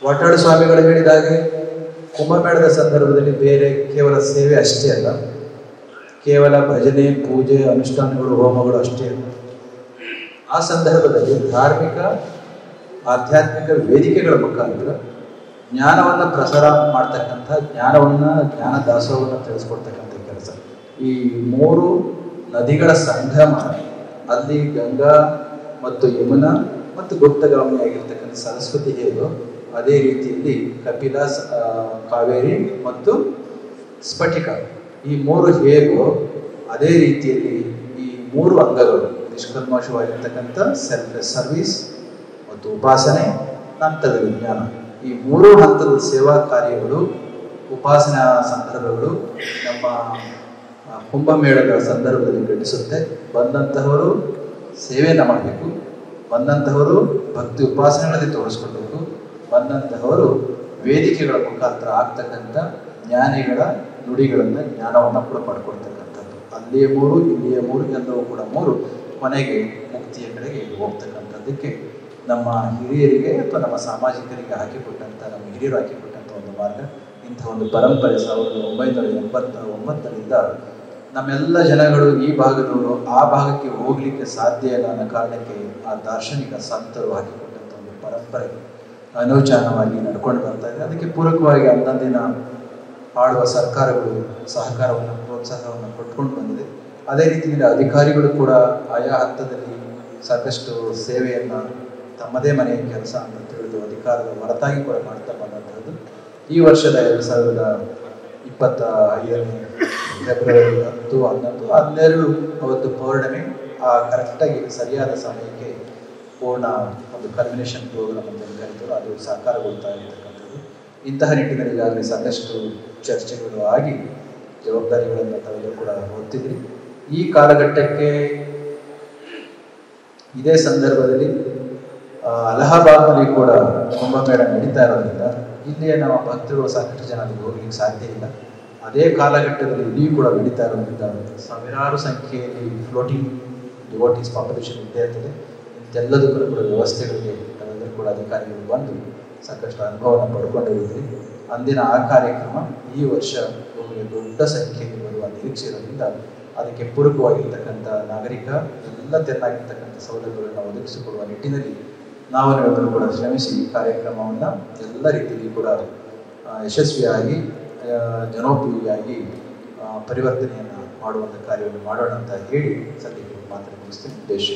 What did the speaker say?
ವಾಟಾಳು ಸ್ವಾಮಿಗಳು ಹೇಳಿದ ಹಾಗೆ ಕುಂಭಮೇಳದ ಸಂದರ್ಭದಲ್ಲಿ ಬೇರೆ ಕೇವಲ ಸೇವೆ ಅಷ್ಟೇ ಅಲ್ಲ, ಕೇವಲ ಭಜನೆ, ಪೂಜೆ, ಅನುಷ್ಠಾನಗಳು, ಹೋಮಗಳು ಅಷ್ಟೇ ಅಲ್ಲ. ಆ ಸಂದರ್ಭದಲ್ಲಿ ಧಾರ್ಮಿಕ, ಆಧ್ಯಾತ್ಮಿಕ ವೇದಿಕೆಗಳ ಮುಖಾಂತರ ಜ್ಞಾನವನ್ನು ಪ್ರಸಾರ ಮಾಡ್ತಕ್ಕಂಥ, ಜ್ಞಾನ ದಾಸೋಹವನ್ನು ತಿಳಿಸ್ಕೊಡ್ತಕ್ಕಂಥ ಕೆಲಸ. ಈ 3 ನದಿಗಳ ಸಂಗಮ, ಅಲ್ಲಿ ಗಂಗಾ ಮತ್ತು ಯಮುನಾ ಮತ್ತು ಗುಪ್ತಗಾಮಿಯಾಗಿರ್ತಕ್ಕಂಥ ಸರಸ್ವತಿ ಹೇಗೋ ಅದೇ ರೀತಿಯಲ್ಲಿ ಕಪಿಲ, ಕಾವೇರಿ ಮತ್ತು ಸ್ಫಟಿಕ, ಈ 3 ಹೇಗೋ ಅದೇ ರೀತಿಯಲ್ಲಿ ಈ 3 ಅಂಗಗಳು ನಿಷ್ಕಲ್ಮಶವಾಗಿರ್ತಕ್ಕಂಥ ಸೆಲ್ಫ್ಲೆಸ್ ಸರ್ವಿಸ್ ಮತ್ತು ಉಪಾಸನೆ, ನಂತರದ ವಿಜ್ಞಾನ, ಈ 3 ಹಂತದ ಸೇವಾ ಕಾರ್ಯಗಳು, ಉಪಾಸನಾ ಸಂದರ್ಭಗಳು ನಮ್ಮ ಕುಂಭಮೇಳದ ಸಂದರ್ಭದಲ್ಲಿ ಘಟಿಸುತ್ತೆ. ಬಂದಂತಹವರು ಸೇವೆಯನ್ನು ಮಾಡಬೇಕು, ಬಂದಂತಹವರು ಭಕ್ತಿ ಉಪಾಸನೆಗಳಲ್ಲಿ ತೋರಿಸ್ಕೊಳ್ಬೇಕು, ಬಂದಂತಹವರು ವೇದಿಕೆಗಳ ಮುಖಾಂತರ ಆಗ್ತಕ್ಕಂಥ ಜ್ಞಾನಿಗಳ ನುಡಿಗಳನ್ನು, ಜ್ಞಾನವನ್ನು ಕೂಡ ಪಡ್ಕೊಳ್ತಕ್ಕಂಥದ್ದು. ಅಲ್ಲಿಯೇ 3, ಇಲ್ಲಿಯೇ 3 ಎಲ್ಲವೂ ಕೂಡ 3 ಕೊನೆಗೆ ಮುಕ್ತಿಯ ಕಡೆಗೆ ಹೋಗ್ತಕ್ಕಂಥದ್ದಕ್ಕೆ ನಮ್ಮ ಹಿರಿಯರಿಗೆ ಅಥವಾ ನಮ್ಮ ಸಾಮಾಜಿಕರಿಗೆ ಹಾಕಿಕೊಟ್ಟಂಥ, ನಮ್ಮ ಹಿರಿಯರು ಹಾಕಿಕೊಟ್ಟಂಥ ಒಂದು ಮಾರ್ಗ. ಇಂಥ ಒಂದು ಪರಂಪರೆ 1989ರಿಂದ ನಮ್ಮೆಲ್ಲ ಜನಗಳು ಈ ಭಾಗದವರು ಆ ಭಾಗಕ್ಕೆ ಹೋಗಲಿಕ್ಕೆ ಸಾಧ್ಯ ಇಲ್ಲ ಅನ್ನೋ ಕಾರಣಕ್ಕೆ ಆ ದಾರ್ಶನಿಕ ಸಂತರು ಹಾಕಿಕೊಟ್ಟಂಥ ಒಂದು ಪರಂಪರೆ ಅನೌಚಾನವಾಗಿ ನಡ್ಕೊಂಡು ಬರ್ತಾ ಇದೆ. ಅದಕ್ಕೆ ಪೂರಕವಾಗಿ ಅಂದಿನ ಆಳುವ ಸರ್ಕಾರಗಳು ಸಹಕಾರವನ್ನು, ಪ್ರೋತ್ಸಾಹವನ್ನು ಕೊಟ್ಕೊಂಡು ಬಂದಿದೆ. ಅದೇ ರೀತಿಯಲ್ಲಿ ಅಧಿಕಾರಿಗಳು ಕೂಡ ಆಯಾ ಹಂತದಲ್ಲಿ ಸಾಕಷ್ಟು ಸೇವೆಯನ್ನು, ತಮ್ಮದೇ ಮನೆಯ ಕೆಲಸ ಅಂತ ತಿಳಿದು ಅಧಿಕಾರದ ಹೊರತಾಗಿ ಕೂಡ ಮಾಡ್ತಾ ಬಂದಂಥದ್ದು. ಈ ವರ್ಷದ 2025ನೇ ಫೆಬ್ರವರಿ 10, 11, 12 ಅವತ್ತು ಪೌರ್ಣಮಿ, ಆ ಕರೆಕ್ಟಾಗಿ ಸರಿಯಾದ ಸಮಯಕ್ಕೆ ಪೂರ್ಣ ಒಂದು ಕಲ್ಮಿನೇಷನ್ ಪ್ರೋಗ್ರಾಮ್ ಅಂತ ಕರೀತಾರೆ, ಅದು ಸಾಕಾರಗೊಳ್ತಾ ಇರತಕ್ಕಂಥದ್ದು. ಇಂತಹ ನಿಟ್ಟಿನಲ್ಲಿ ಈಗಾಗಲೇ ಸಾಕಷ್ಟು ಚರ್ಚೆಗಳು ಆಗಿ ಜವಾಬ್ದಾರಿಗಳನ್ನು ತಾವೆಲ್ಲರೂ ಕೂಡ ಹೊತ್ತಿದ್ರಿ. ಈ ಕಾಲಘಟ್ಟಕ್ಕೆ ಇದೇ ಸಂದರ್ಭದಲ್ಲಿ ಅಲಹಾಬಾದ್ನಲ್ಲಿ ಕೂಡ ಕುಂಭಮೇಳ ನಡೀತಾ ಇರೋದ್ರಿಂದ ಇಲ್ಲಿಯೇ ನಮ್ಮ ಭಕ್ತರು ಸಾಕಷ್ಟು ಜನ ಅಲ್ಲಿಗೆ ಹೋಗ್ಲಿಕ್ಕೆ ಸಾಧ್ಯ ಇಲ್ಲ. ಅದೇ ಕಾಲಘಟ್ಟದಲ್ಲಿ ಇಲ್ಲಿಯೂ ಕೂಡ ನಡೀತಾ ಇರೋದ್ರಿಂದ ಸಾವಿರಾರು ಸಂಖ್ಯೆಯಲ್ಲಿ ಫ್ಲೋಟಿಂಗ್ ಡಿವೋಟೀಸ್ ಪಾಪ್ಯುಲೇಷನ್ ಇದ್ದೇ ಇರ್ತದೆ. ಇಂಥೆಲ್ಲದಕ್ಕೂ ಕೂಡ ವ್ಯವಸ್ಥೆಗಳಿಗೆ ನಾವೆಲ್ಲರೂ ಕೂಡ ಅಧಿಕಾರಿಗಳು ಬಂದು ಸಾಕಷ್ಟು ಅನುಭವವನ್ನು ಪಡ್ಕೊಂಡಿದ್ದೀವಿ. ಅಂದಿನ ಆ ಕಾರ್ಯಕ್ರಮ ಈ ವರ್ಷ ದೊಡ್ಡ ಸಂಖ್ಯೆಯಲ್ಲಿ ಬರುವ ನಿರೀಕ್ಷೆ ಇರೋದ್ರಿಂದ ಅದಕ್ಕೆ ಪೂರಕವಾಗಿರ್ತಕ್ಕಂಥ ನಾಗರಿಕ ಎಲ್ಲ ತೆರನಾಗಿರ್ತಕ್ಕಂಥ ಸೌಲಭ್ಯಗಳನ್ನು ಒದಗಿಸಿಕೊಡುವ ನಿಟ್ಟಿನಲ್ಲಿ ನಾವೆಲ್ಲರೂ ಕೂಡ ಶ್ರಮಿಸಿ ಈ ಕಾರ್ಯಕ್ರಮವನ್ನು ಎಲ್ಲ ರೀತಿಯಲ್ಲಿ ಕೂಡ ಯಶಸ್ವಿಯಾಗಿ, ಜನೋಪಯೋಗಿಯಾಗಿ ಪರಿವರ್ತನೆಯನ್ನು ಮಾಡುವಂಥ ಕಾರ್ಯವನ್ನು ಮಾಡೋಣ ಅಂತ ಹೇಳಿ ಸದ್ಯಕ್ಕೆ ಮಾತ್ರ ಮುಗಿಸ್ತೀನಿ. ಉದ್ದೇಶ